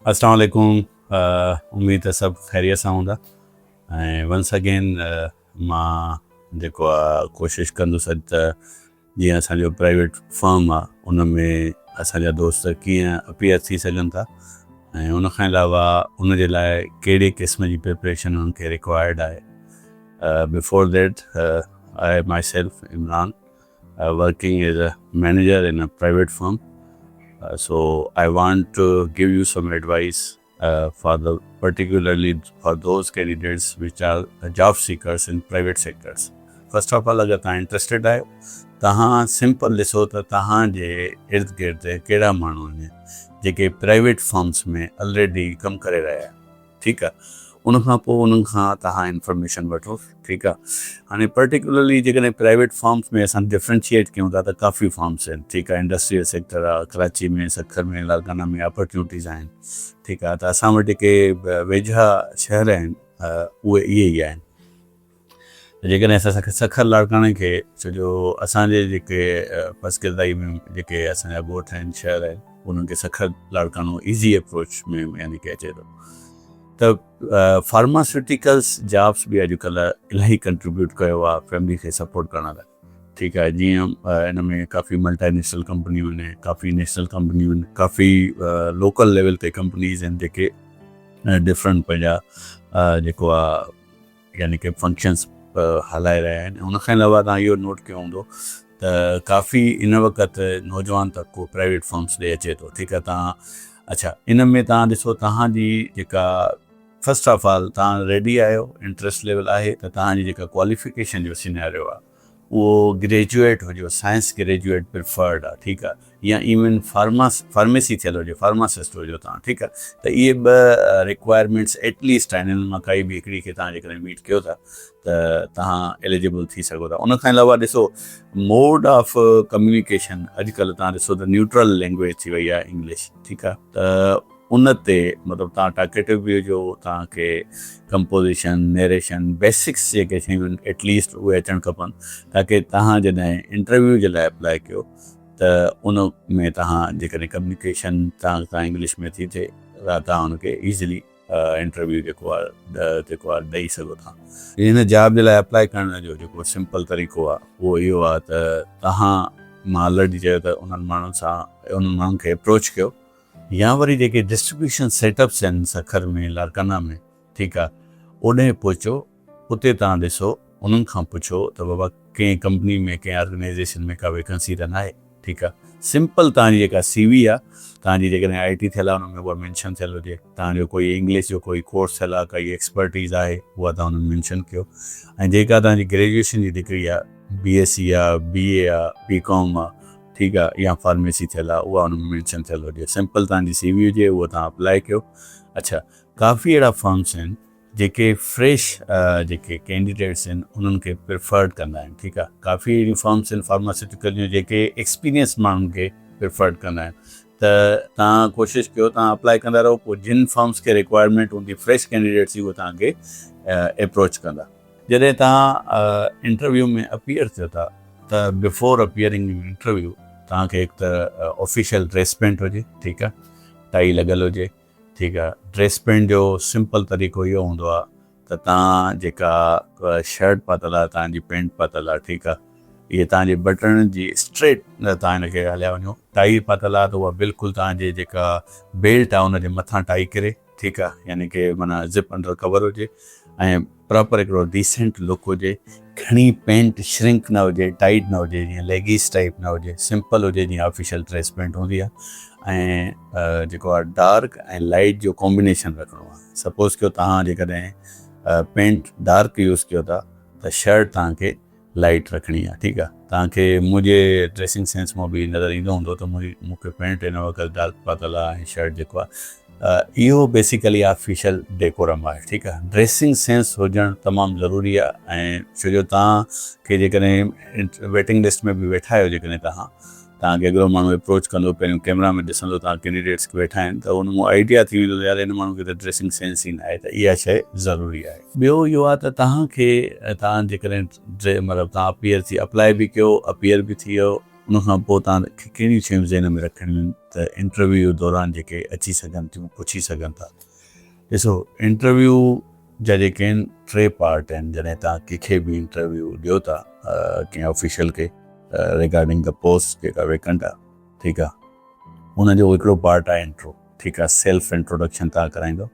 अस्सलाम वालेकुम। उम्मीद आहे सभु ख़ैरियत सां हूंदा ऐं वंस अगेन मां जेको आहे कोशिशि कंदुसि त जीअं असांजो प्राइवेट फर्म आहे उन में असांजा दोस्त कीअं अपीयर थी सघनि था ऐं उनखां अलावा उन जे लाइ कहिड़े क़िस्म जी प्रिपरेशन उन्हनि खे रिक्वायर्ड आहे. Before that I myself Imran working as a manager in a private firm. So I want to give you some advice particularly for those candidates which are job seekers in private sectors. First of all, अगर तव्हां interested आहियो तव्हां simple ॾिसो त तव्हांजे इर्द गिर्द कहिड़ा माण्हू आहिनि जेके प्राइवेट फर्म्स में ऑलरेडी कमु करे रहिया आहिनि. ठीकु आहे. उनखां पोइ उन्हनि खां तव्हां इंफॉर्मेशन वठो. ठीकु आहे. हाणे पर्टिकुलरली जेकॾहिं प्राइवेट फर्म्स में असां डिफ्रेंशिएट कयूं था त काफ़ी फर्म्स आहिनि. ठीकु आहे. इंडस्ट्रियल सेक्टर आहे, कराची में, सखर में, लालकाना में अपॉर्चुनिटीज़ आहिनि. ठीकु आहे. त असां वटि जेके वेझा शहर आहिनि उहे इहे ई आहिनि. जेकॾहिं असां सखर लाड़काणे खे छोजो असांजे जेके पसकिरदाई में जेके असांजा ॻोठ आहिनि, शहर आहिनि, उन्हनि खे सखर लाड़काणो ईज़ी अप्रोच में यानी कि अचे थो. त फार्मास्यूटिकल्स जॉब्स बि अॼुकल्ह इलाही कंट्रीब्यूट कयो आहे फैमिली खे सपोर्ट करण लाइ. ठीकु आहे. जीअं इन में काफ़ी मल्टानेशनल कंपनियूं आहिनि, काफ़ी नेशनल कंपनियूं आहिनि, काफ़ी लोकल लेवल ते कंपनीज़ आहिनि जेके डिफरेंट पंहिंजा जेको आहे यानी कि फंक्शन्स हलाए रहिया आहिनि. उनखां अलावा तव्हां इहो नोट कयो हूंदो त काफ़ी इन वक़्तु नौजवान तबको प्राइवेट फर्म्स ॾे अचे थो. ठीकु आहे. तव्हां अच्छा इन में तव्हां ॾिसो तव्हांजी जेका फस्ट ऑफ ऑल तव्हां रेडी आहियो, इंट्रस्ट लेवल आहे त तव्हांजी जेका क्वालिफिकेशन जो सिनेरियो आहे उहो ग्रेजुएट हुजे, साइंस ग्रेजुएट प्रिफर्ड आहे. ठीकु आहे. या इवन फार्मेसी थियल हुजे, फार्मासिस्ट हुजो तव्हां. ठीकु आहे. त इहे ॿ रिक्वायरमेंट्स एटलीस्ट आहिनि. इन्हनि मां काई बि हिकिड़ी खे तव्हां जेकॾहिं मीट कयो था त तव्हां एलिजिबल थी सघो था. उनखां अलावा ॾिसो मोड ऑफ कम्युनिकेशन अॼुकल्ह तव्हां ॾिसो त न्यूट्रल लैंग्वेज थी वई आहे इंग्लिश. ठीकु आहे. त उन ते मतिलबु तव्हां टाकेटिव बि हुजो, तव्हांखे कंपोज़िशन, नरेशन, बेसिक्स जेके शयूं आहिनि एटलीस्ट उहे अचणु खपनि ताकी तव्हां जॾहिं इंटरव्यू जे लाइ अप्लाई कयो त उन में तव्हां जेकॾहिं कम्युनिकेशन तव्हां इंग्लिश में थी थिए त तव्हां हुनखे ईज़िली इंटरव्यू जेको आहे ॾेई सघो था. हिन जॉब जे लाइ अप्लाई करण जो जेको सिंपल तरीक़ो आहे उहो इहो आहे त तव्हां मां ऑलरेडी चयो त उन्हनि माण्हुनि खे अप्रोच कयो या वरी जेके डिस्ट्रीब्यूशन सेटअप्स आहिनि सखर में, लाड़काना में. ठीकु आहे. ओॾे पहुचो, उते तव्हां ॾिसो, उन्हनि खां पुछो त बाबा कंहिं कंपनी में, कंहिं ऑर्गेनाइज़ेशन में का वैकेंसी त न आहे. ठीकु आहे. सिंपल तव्हांजी जेका CV आहे, तव्हांजी जेकॾहिं IT थियल आहे उन में उहा मेंशन थियल हुजे, तव्हांजो कोई इंग्लिश जो कोई कोर्स थियल आहे, काई एक्सपर्टीज़ आहे, उहा तव्हां हुन में मेंशन कयो. ऐं जेका तव्हांजी ग्रेजुएशन जी डिग्री आहे, BSc आहे, BA आहे, BCom आहे, ठीकु आहे, या फार्मेसी थियल आहे, उहा हुन में मेंशन थियल हुजे. सिंपल तव्हांजी CV हुजे, उहा तव्हां अप्लाई कयो. अच्छा, काफ़ी अहिड़ा फर्म्स आहिनि जेके फ्रेश जेके कैंडिडेट्स आहिनि उन्हनि खे प्रिफर्ड कंदा आहिनि. ठीकु आहे. काफ़ी अहिड़ियूं फर्म्स आहिनि फार्मास्यूटिकल जूं जेके एक्सपीरियंस माण्हुनि खे प्रिफर्ड कंदा आहिनि. त तव्हां कोशिशि कयो, तव्हां अप्लाई कंदा रहो. पोइ जिन फर्म्स खे रिक्वायरमेंट हूंदी फ्रेश कैंडिडेट्स जी उहे तव्हांखे अप्रोच कंदा. जॾहिं तव्हां इंटरव्यू में अपीयर थियो था त बिफोर अपीयरिंग इंटरव्यू तव्हांखे हिकु त ऑफिशियल ड्रेस पेंट हुजे. ठीकु आहे. टाई लॻल हुजे. ठीकु आहे. ड्रेस पेंट जो सिंपल तरीक़ो इहो हूंदो आहे त तव्हां जेका शर्ट पातल आहे, तव्हांजी पेंट पातल आहे, ठीकु आहे, इहे तव्हांजे बटण जी स्ट्रेट तव्हां हिनखे हलिया वञो. टाई पातल आहे त उहा बिल्कुलु तव्हांजे जेका बेल्ट आहे उनजे मथां टाई करे. ठीकु आहे. यानी कि माना ज़िप अंडर कवर हुजे ऐं प्रॉपर हिकिड़ो डिसेंट लुक हुजे. घणी पेंट श्रिंक न हुजे, टाइट न हुजे, जीअं लेगीस टाइप न हुजे, सिंपल हुजे जीअं ऑफिशियल ड्रेस पेंट हूंदी आहे. ऐं जेको आहे डार्क ऐं लाइट जो कॉम्बिनेशन रखिणो आहे. सपोज़ कयो तव्हां जेकॾहिं पेंट डार्क यूज़ कयो था त शर्ट तव्हांखे लाइट रखणी आहे. ठीकु आहे. तव्हांखे मुंहिंजे ड्रेसिंग सेंस मां बि नज़र ईंदो हूंदो त मूंखे पेंट हिन वक़्तु डार्क पातल आहे ऐं शर्ट जेको आहे इहो बेसिकली ऑफिशियल डेकोरम आहे. ठीकु आहे. ड्रेसिंग सेंस हुजणु तमामु ज़रूरी आहे. ऐं छो जो तव्हांखे जेकॾहिं वेटिंग लिस्ट में बि वेठा आहियो, जेकॾहिं तव्हांखे हिकिड़ो माण्हू अप्रोच कंदो, पहिरियों कैमरा में ॾिसंदो तव्हां कैंडिडेट्स खे वेठा आहिनि, त उन मां आइडिया थी वेंदो यार हिन माण्हू खे त ड्रेसिंग सेंस ई न आहे. त इहा शइ ज़रूरी आहे. ॿियो इहो आहे त तव्हां जेकॾहिं मतिलबु तव्हां अपीयर थी अप्लाई बि कयो, अपीयर बि थी वियो, उनखां पोइ तव्हांखे कहिड़ियूं शयूं ज़हन में रखणियूं आहिनि त इंटरव्यू दौरान जेके अची सघनि थियूं पुछी सघनि था। ॾिसो इंटरव्यू जा जेके आहिनि 3 पार्ट आहिनि। जॾहिं तव्हां कंहिंखे बि इंटरव्यू ॾियो था कंहिं ऑफिशियल खे रिगार्डिंग द पोस्ट जेका वेकेंट आहे, ठीकु आहे, हुनजो हिकिड़ो पार्ट आहे इंट्रो, ठीकु आहे, सेल्फ इंट्रोडक्शन तव्हां कराईंदो।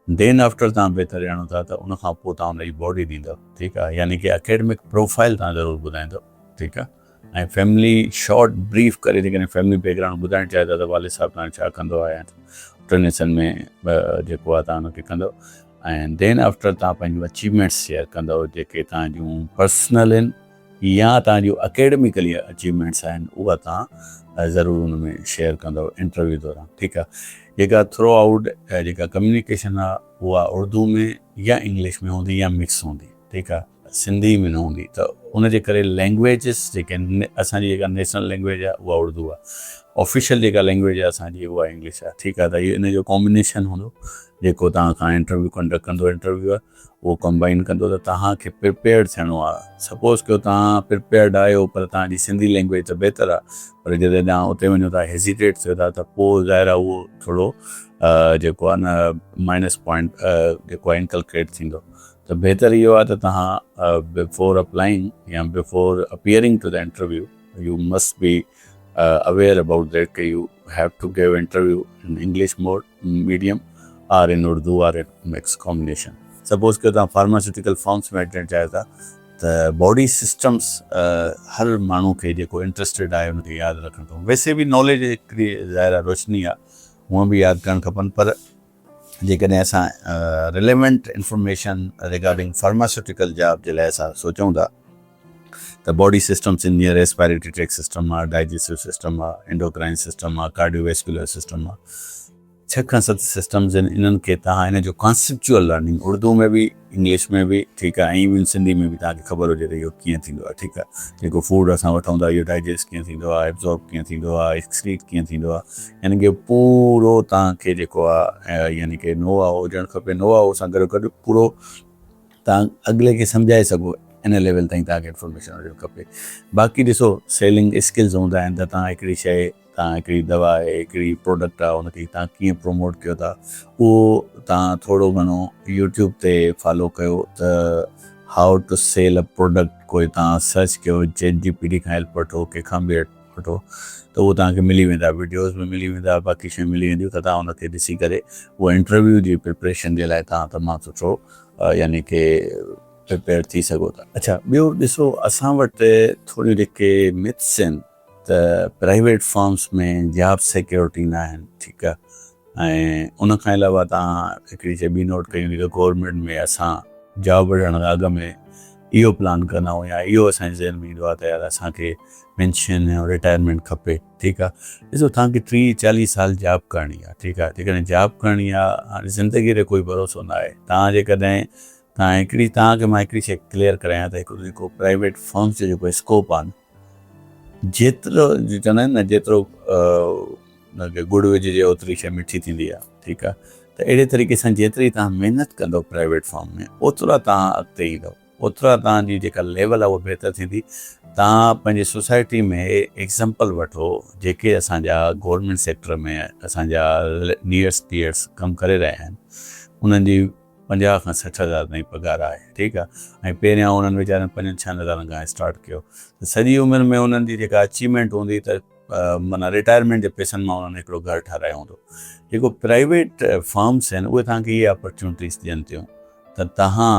देन आफ्टर तव्हां बहितर ॼाणो था त उनखां पोइ तव्हां हुनजी बॉडी ॾींदव, ठीकु आहे, यानी कि अकेडमिक प्रोफाइल तव्हां ज़रूरु ॿुधाईंदव, ठीकु आहे। ऐं फैमिली शॉर्ट ब्रीफ करे जेकॾहिं फैमिली बैकग्राउंड ॿुधाइणु चाहे था त वाले साहब तव्हां छा कंदो आहे, ट्रेनेसन में जेको आहे तव्हां हुनखे कंदव। ऐं देन आफ्टर तव्हां पंहिंजूं अचीवमेंट्स शेयर कंदव जेके तव्हांजूं पर्सनल आहिनि या तव्हांजूं अकेडमिकली अचीवमेंट्स आहिनि, उहा तव्हां ज़रूरु हुन में शेयर कंदव इंटरव्यू दौरान, ठीकु आहे। जेका थ्रू आउट जेका कम्युनिकेशन आहे उहा उर्दू में या इंग्लिश में हूंदी या मिक्स हूंदी, ठीकु आहे, सिंधी में न हूंदी। त उनजे करे लैंग्वेजिस जेके असांजी जेका नेशनल लैंग्वेज आहे उहा उर्दू आहे, ऑफिशियल जेका लैंग्वेज आहे असांजी उहा इंग्लिश आहे, ठीकु आहे। त इहो इन जो कॉम्बिनेशन हूंदो जेको तव्हां खां इंटरव्यू कंडक्ट कंदो इंटरव्यू आहे, उहो कंबाइन कंदो त तव्हांखे प्रिपेयर्ड थियणो आहे। सपोज़ कयो तव्हां प्रिपेयर्ड आहियो पर तव्हांजी सिंधी लैंग्वेज त बहितर आहे, पर जॾहिं तव्हां उते वञो था हेजिटेट थियो था त पोइ ज़ाहिर आहे उहो थोरो जेको आहे न माइनस पॉइंट जेको आहे इनकलकेट थींदो। त बहितर इहो आहे त तव्हां बिफोर अप्लाइंग या before appearing to the interview you must be aware about that कि you have to give interview in English mode medium or in Urdu or in mix combination. Suppose कि तव्हां फार्मास्यूटिकल फॉर्म्स में attend चाहियो था त body systems हर माण्हू खे जेको इंट्रस्टेड आहे उनखे यादि रखणु खपे। वैसे बि नॉलेज हिकिड़ी ज़ाहिर रोशनी आहे, हूअं बि यादि करणु खपनि, पर जेकॾहिं असां relevant information regarding pharmaceutical job जे लाइ असां सोचूं था त बॉडी सिस्टम्स इन जीअं रेस्पायरेटरी ट्रैक सिस्टम आहे, डाइजेस्टिव सिस्टम आहे, एंडोक्राइन सिस्टम आहे, कार्डियोवैस्कुलर सिस्टम आहे, 6 खां 7 सिस्टम्स आहिनि। इन्हनि खे तव्हां हिन जो कॉन्सेप्चुअल लर्निंग उर्दू में बि इंग्लिश में बि, ठीकु आहे, ऐं इवन सिंधी में बि तव्हांखे ख़बर हुजे त इहो कीअं थींदो आहे, ठीकु आहे। जेको फूड असां वठूं था इहो डाइजेस्ट कीअं थींदो आहे, एब्जॉर्ब कीअं थींदो आहे, एक्सक्रीट कीअं थींदो आहे, यानी कि पूरो तव्हांखे जेको आहे यानी कि नो हाउ हुजणु खपे। नो हाउ सां गॾु गॾु पूरो तव्हां अॻिले खे सम्झाए सघो, इन लेवल ताईं तव्हांखे इंफॉर्मेशन हुजणु खपे। बाक़ी ॾिसो सेलिंग स्किल्स हूंदा आहिनि त तव्हां हिकिड़ी शइ, तव्हां हिकिड़ी दवा आहे, हिकिड़ी प्रोडक्ट आहे, उनखे तव्हां कीअं प्रमोट कयो था उहो तव्हां थोरो घणो यूट्यूब ते फॉलो कयो त हाउ टू सेल अ प्रोडक्ट, कोई तव्हां सर्च कयो, ChatGPT खां हेल्प वठो, कंहिंखां बि हेल्प वठो, त उहो तव्हांखे मिली वेंदा, वीडियोज़ में मिली वेंदा, बाक़ी शयूं मिली वेंदियूं, त तव्हां उनखे ॾिसी करे उहा इंटरव्यू जी प्रिपरेशन जे लाइ तव्हां तमामु सुठो यानी कि प्रिपेयर थी सघो था। अच्छा, ॿियो ॾिसो असां वटि थोरियूं जेके मिथ्स आहिनि त प्राइवेट फर्म्स में जॉब सिक्योरिटी न आहिनि, ठीकु आहे। ऐं उनखां अलावा तव्हां हिकिड़ी शइ ॿी नोट कई हूंदी त गवर्नमेंट में असां जॉब वठण खां अॻु में इहो प्लान कंदा आहियूं या इहो असांजे ज़हन में ईंदो आहे त यार असांखे पेंशन ऐं रिटायरमेंट खपे, ठीकु आहे। ॾिसो तव्हांखे 30-40 साल जॉब करणी आहे, ठीकु आहे। जेकॾहिं जॉब करणी आहे, हाणे ज़िंदगी ते कोई भरोसो न आहे। तव्हां जेकॾहिं तव्हांखे मां हिकिड़ी शइ क्लियर करायां त हिकिड़ो जेको प्राइवेट फर्म्स जो जेको स्कोप आहे, जेतिरो चवंदा आहिनि न, जेतिरो हुनखे गुड़ विझिजे ओतिरी शइ मिठी थींदी आहे, ठीकु आहे। त अहिड़े तरीक़े सां जेतिरी तव्हां महिनत कंदव प्राइवेट फर्म में, ओतिरा तव्हां अॻिते ईंदव, ओतिरा तव्हांजी जेका लेवल आहे उहा बहितर थींदी। तव्हां पंहिंजे सोसाइटी में एग्ज़ाम्पल वठो, जेके असांजा गवर्नमेंट सेक्टर में असांजा नियरेस्ट टीयर्स कमु करे रहिया आहिनि, उन्हनि जी 50 खां 60 हज़ार ताईं पघार आहे, ठीकु आहे। ऐं पहिरियां उन्हनि वीचारनि 5-6 हज़ारनि खां स्टार्ट कयो, त सॼी उमिरि में उन्हनि जी जेका अचीवमेंट हूंदी त माना रिटायरमेंट जे पैसनि मां उन्हनि हिकिड़ो घरु ठारायो हूंदो। जेको प्राइवेट फर्म्स आहिनि उहे तव्हांखे इहे अपॉर्चुनिटीज़ ॾियनि थियूं त तव्हां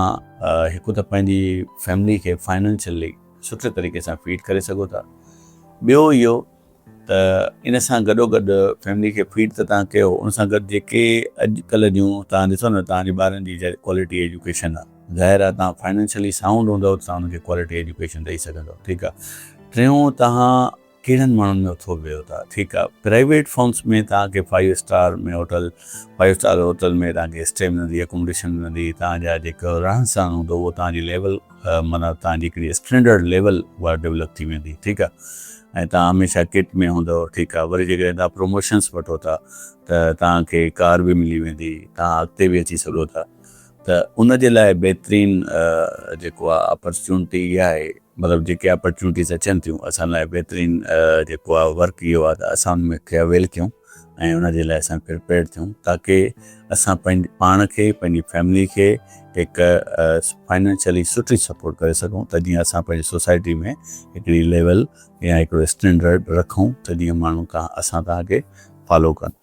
हिकु त पंहिंजी फैमिली खे फाइनेंशियली सुठे तरीक़े सां फीड करे सघो था। ॿियो इहो त इन सां गॾोगॾु फैमिली खे फीड त तव्हां कयो, उन सां गॾु जेके अॼुकल्ह जूं तव्हां ॾिसो न, तव्हांजे ॿारनि जी क्वालिटी एजुकेशन आहे, ज़ाहिर आहे तव्हां फाइनेंशियली साउंड हूंदव त तव्हां हुनखे क्वालिटी एजुकेशन ॾेई सघंदव, ठीकु आहे। टियों, तव्हां कहिड़नि माण्हुनि में उथो वेहो था, ठीकु आहे। प्राइवेट फर्म्स में तव्हांखे 5 स्टार होटल में तव्हांखे स्टे मिलंदी, अकोमोडेशन मिलंदी, तव्हांजा जेको रहन सहन हूंदो उहो तव्हांजी लेवल माना तव्हांजी हिकिड़ी स्टैंडर्ड लेवल उहा डेवलप थी वेंदी, ठीकु आहे। ऐं तव्हां हमेशह किट में हूंदव, ठीकु आहे। वरी जेकॾहिं तव्हां प्रमोशन्स वठो था त तव्हांखे कार बि मिली वेंदी, तव्हां अॻिते बि अची सघो था। त उन जे लाइ बहितरीनु जेको आहे अपॉर्चुनिटी इहा आहे मतिलबु जेके अपॉर्चुनिटीज़ अचनि थियूं असां लाइ बहितरीनु जेको आहे वर्क इहो आहे त असां उन खे अवेल कयूं ऐं उन जे लाइ असां प्रिपेयर थियूं ताकी असां पंहिंजे पाण खे पंहिंजी फैमिली खे हिकु फाइनेंशियली सुठी सपोर्ट करे सघूं त जीअं असां पंहिंजी सोसाइटी में हिकिड़ी लेवल या हिकिड़ो स्टैंडर्ड रखूं त जीअं माण्हू असां तव्हांखे फॉलो कनि।